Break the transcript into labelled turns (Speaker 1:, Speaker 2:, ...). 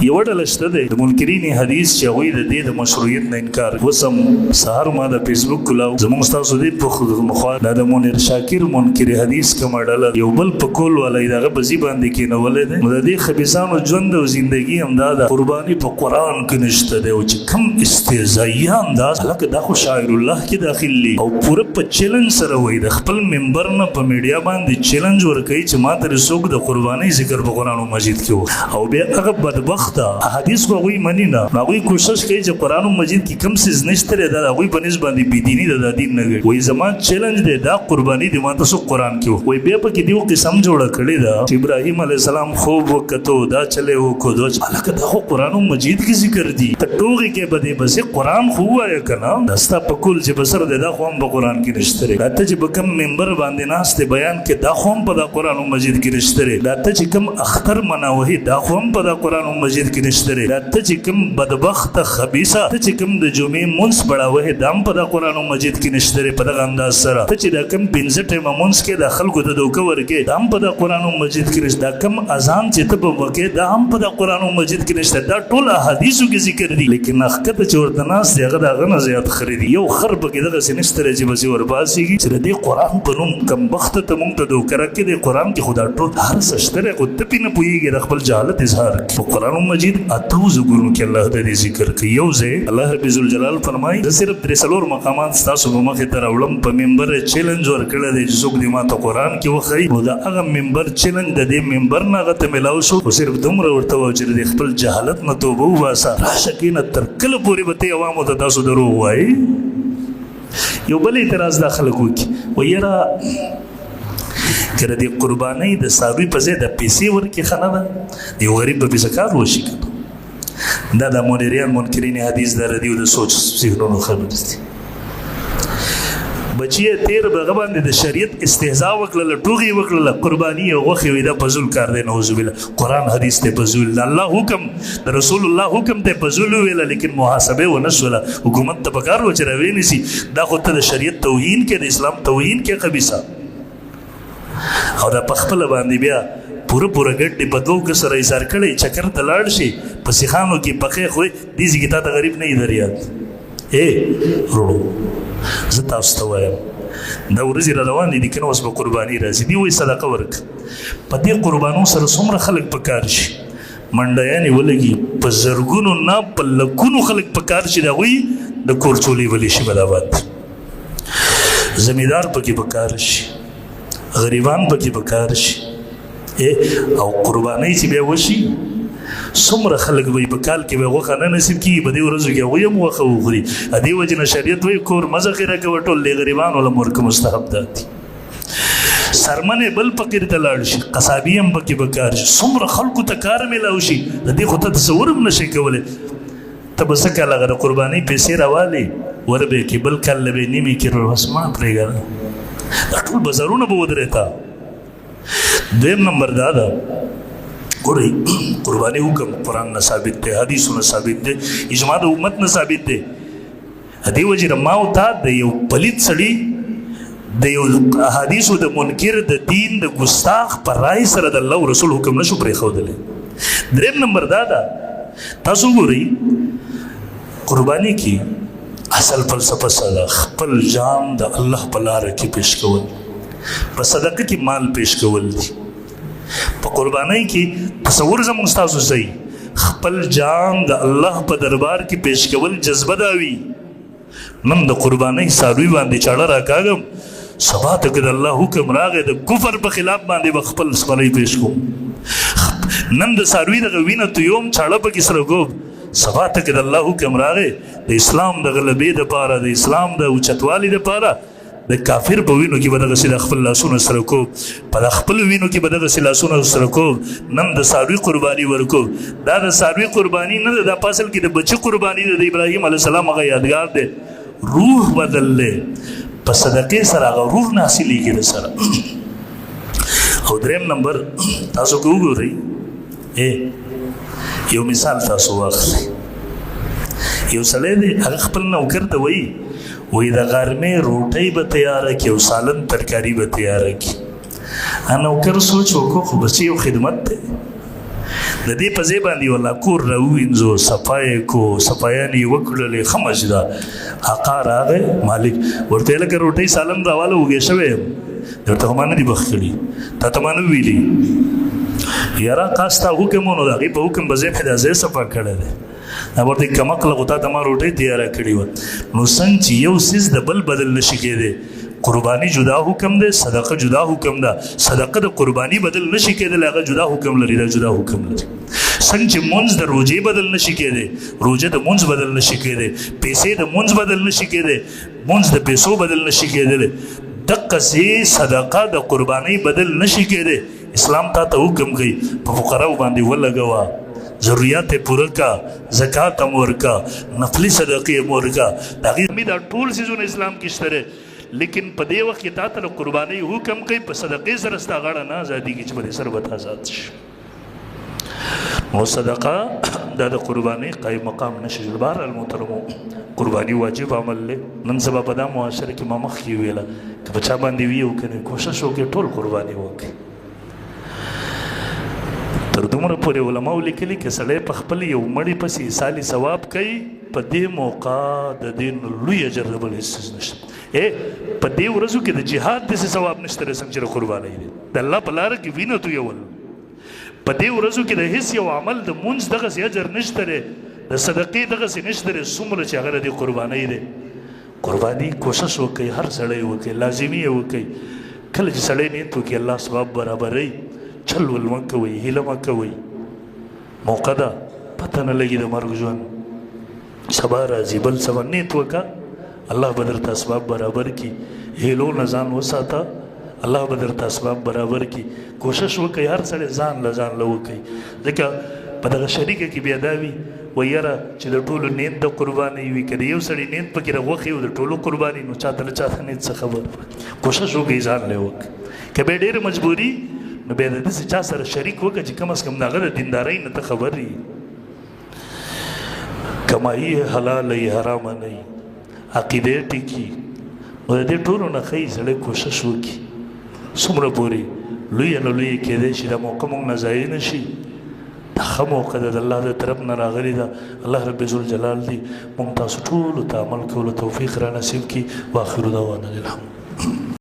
Speaker 1: یو ډله شته دی د منکرین حدیث چې هغوی د دې د مشروعیت نه انکار اوس هم سهار ما د فیسبوک کلاو زموږ ستاسو دې په مخوا دا د منیر شاکر منکر حدیث کومه ډله یو بل په کول والی دغه په ځي باندې کېنولی دی نو د دې خبیثانو ژوند او زندګي همدا ده قرباني په قرآن کې نشته دی او چې کوم استهزایي انداز هلکه دا خو شاعر الله کې داخل دي او پوره په چیلنج سره وایي د خپل ممبر نه په میډیا باندې چیلنج ورکوي چې ما ته څوک د قربانۍ ذکر په قرآن مجید کې او بیا هغه بدبخته حدیث خو هغوی مني نه هغوی کوشش کوي چې قرآن مجید کې کوم څیز نشته دی دا د هغوی په نسبت باندې بېدیني ده دا دین نه ګڼي وایي زما چیلنج دی دا قرباني دی ما ته څوک قرآن کې وایي بیا پکې دې قسم جوړه کړې ده چې ابراهیم علیه السلام خوب وکتو دا چلې وکړو هلکه دا خو قرآن مجید کې ذکر دي ته ټوغې کې به دې بسې قرآن خو ووایه که نه دا ستا په کول چې بسر دی دا خو هم په قرآن کې نشته دی دا ته چې په کوم ممبر باندې ناست دی بیان کې دا خو هم په دا قرآن مجید کې نشته دی دا ته چې کوم اختر مناوهي دا خو هم په دا قرآن مجید کې نشته دی دا ته چې کوم بدبخته خبیثه ته چې کوم د جمعې مونځ بړاوهې دا هم په دا قرآن مجید کې نشته دی په دغه انداز سره ته چې دا کوم پنځه ټیمه مونځ کې د خلکو ته دوکه ورکې دا هم په دا قرآن مجید کې نشته دا کوم اذان چې ته به وکې دا هم په دا قرآن مجید کې نشته دا ټول احادیثو کې ذکر دي لیکن اخکته چې ورته ناست دی هغه د هغه نه زیات خري دي یو خر پکې دغسې نشته دی چې بسې ورباسېږي چې د دې قرآن په نوم کمبخته ته مونږ ته دوکه راکړې دی قرآن کې خو دا ټول هر څه شته دی خو ته پې نه پوهېږې د خپل جهالت اظهار کړي په قرآن مجید اتو زګونو کې الله د دې ذکر کوي یو ځای الله رب ذوالجلال فرمایي زه صرف درې څلور مقامات ستاسو په مخې ته راوړم په ممبر چیلنج ورکړی دی چې څوک دې ما ته قرآن کې وښایي نو د هغه ممبر چیلنج د دې ممبر نه هغه ته میلاو شو خو صرف دومره ورته وایو چې د خپل جهالت نه توبه وباسه راشه کښېنه تر کله پورې به ته عوامو ته تاسو دروغ وایي یو بل اعتراض دا خلک وکړي وایي یاره که د دې قربانۍ د څاروي په ځای د پیسې ورکړي ښه نه ده د یو غریب به پیسه کار وشي که دا د منیریان منکرین حدیث د ردي او د سوچ ذهنونو خبرې دي بچیه تیر به هغه باندې د شریعت استهزا وکړله ټوغې وکړله قرباني او غوښې وایي دا فضول کار دی نعوذ بالله قرآن حدیث ته فضول د الله حکم د رسول الله حکم ته فضول وویله لیکن محاسبه ونه شوله حکومت ته پکار و چې راوینیسي دا خو ته د شریعت توهین کې د اسلام توهین کې خبیثه او دا په خپله باندې بیا پوره ګډې په دوو کې سره ایثار کړی چکر ته لاړ شي په سیخانو کې پخې خورې دې ځای کې تا ته غریب نه یې در یاد وروڼو زه تاسو ته وایم دا ورځې را روانې دي که نه اوس به قرباني راځي دي وایي صدقه ورکړه په دې قربانو سره څومره خلک په کار شي منډیانې ولګي په زرګونو نه په لکونو خلک په کار شي د هغوی د کور چولې ولې شي بداباد زمیندار پکې په کار شي غریبان پکې په کار شي او قربانۍ چې بیا وشي څومره خلک به په کال کې به غوښه نه نصیب کېږي په دې ورځو کې هغوی هم غوښه وخوري دې وجې نه شریعت وایي کور مه ذخیره کوه ټول دې غریبانو له مرکه مستحب دي سرمنې بل فقیر ته لاړ شي قصابي هم پکې په کار شي څومره خلکو ته کار میلاو شي د دې خو ته تصور هم نشئ کولی ته به څه کال هغه د قربانۍ پیسې راوالې وربې کې بل کال له به نیمې کې بس ما پرېږده دا ټول بازارونه به ودرې تا دویم نمبر دا ده ګورئ قرباني حکم قرآن نه ثابت دی حدیثونه ثابت دی اجماع د امت نه ثابت دی دې وجې نه ما او تا د یو پلید سړي د یو احادیثو د منکر د دین د ګستاخ په رای سره د الله رسول حکم نشو پرېښودلی دریم نمبر دا ده تاسو ګورئ قرباني کې اصل فلسفه سره خپل جان د الله په لاره کې پیش کول په صدقه کې مال پیش کول دي په قربانۍ کې تصور زموږ ستاسو صحیح خپل جان د الله په دربار کې پیش کول جذبه دا وي نن د قربانۍ څاروي باندې چاړه راکاږم سبا ته که د الله حکم راغی د کفر په خلاف باندې به خپل سپری پیش کوم نن د څاروي دغه وینه تویوم چاړه پکې سره کوم سبا ته که د الله حکم راغی د اسلام د غلبې دپاره د اسلام د اوچتوالي دپاره د کافر په وینو کې به دغسې د خپل لاسونه سره کوو په د خپلو وینو کې به دغسې لاسونه سره کوو نن د څاروي قرباني ورکوو دا د څاروي قرباني نه ده دا په اصل کې د بچي قرباني ده د ابراهیم علیه السلام هغه یادګار دی روح بدل دی په صدقې سره هغه روح نه حاصلېږي د سره او دریم نمبر تاسو که وګورئ یو مثال تاسو واخلئ یو سړی دی هغه خپل نوکر ته وایي وی د غرمې روټۍ به تیاره کړي او سالن ترکاري به تیاره کړي نوکر سوچ وکړو خو بس یو خدمت دی د دې په ځای باندې والله کور راووینځو صفای کو صفایان یې وکړلې ښه مجده آقا راغی مالک ورته لکه روټۍ سالن راواله وږی شوی یم درته خو ما نه دي بخ کړي تا ته ما نه ویلي یاره آقا ستا حکم و نو د هغې په حکم به ځای مې دا ځای صفا کړی دی دا ورته کمقله خو تا ته ما روټۍ تیاره کړې وه نو څنګه چې یو څیز د بل بدل نه شي کېدی قربانی جدا حکم دی صدقه جدا حکم ده صدقه د قربانی بدل نشي کېدلی هغه جدا حکم لري دا جدا حکم لري څنګه چې مونځ د روژې بدل نشي کېدی روژه د مونځ بدل نشي کېدی پیسې د مونځ بدل نشي کېدی مونځ د پیسو بدل نشي کېدلی دقسې صدقه د قربانی بدل نشي کېدی اسلام تا ته حکم کوي په فقراو باندې ولګوه ضروریات پوره کا زکات هم ورکا نفلي صدقې هم ورکا د هغې دا ټول څیزونه اسلام کې شته دی لیکن په دې وخت کې تا ته د قربانۍ حکم کوي په صدقې سره ستا غاړه نه ازادېږي چې په دې سره به ته آزاد شي نو صدقه دا د قربانۍ قایم مقام نشي بهرحال محترمو قرباني واجب عمل دی نن سبا په دا معاشره کې ما مخکې ویله که په چا باندې وي او که نه کوشش وکړي ټول قرباني وکړي تر دومره پورې علماو لیکلي که سړی په خپل یو مړي پسې سالي ثواب کوي په دې موقع د دې لوی اجر د بل هېڅ څیز نشته په دې ورځو کې د جهاد داسې ثواب نشته دی څنګه چې د قربانۍ دی د الله په لاره کې وینه تویول په دې ورځو کې د هېڅ یو عمل د مونځ دغسې اجر نشته دی د صدقې دغسې نشته دی څومره چې هغه د دې قربانۍ دی قرباني کوشش وکړئ هر سړی وکړئ لازمي یې وکړئ کله چې سړی نیت وکړي الله ثواب برابروي چل ول مه کوئ هیله مه کوئ موقع ده پته نه لګي د مرګ ژوند سبا راځي بل سبا نیت وکړه الله به درته اسباب برابر کړي هیلو نه ځان وساته الله به درته اسباب برابر کړي کوشش وکړئ هر سړی ځان له وکړئ ځکه په دغه شریکه کې بیا دا وي وایي یاره چې د ټولو نیت د قربانۍ وي که د یو سړي نیت پکې د غوښې او د ټولو قرباني نو چاته له چاته نیت څه خبر کوشش وکړئ ځان له وکړئ که بیا ډېره مجبوري نو بیا د داسې چا سره شریک وکړه چې کم از کم د هغه د دیندارۍ نه ته خبر وي کمایي حلاله یې حرامه نه وي عقیده ټیکي نو د دې ټولو نه ښایي سړی کوشش وکړي څومره پورې لویه نه لویه کېدی شي دا موقع موږ نه ضایع نه شي دا ښه موقع ده د الله د طرف نه راغلې ده الله رب ذوالجلال دې موږ تاسو ټولو ته عمل کولو توفیق را نصیب کړي واخر دعوانا الحمد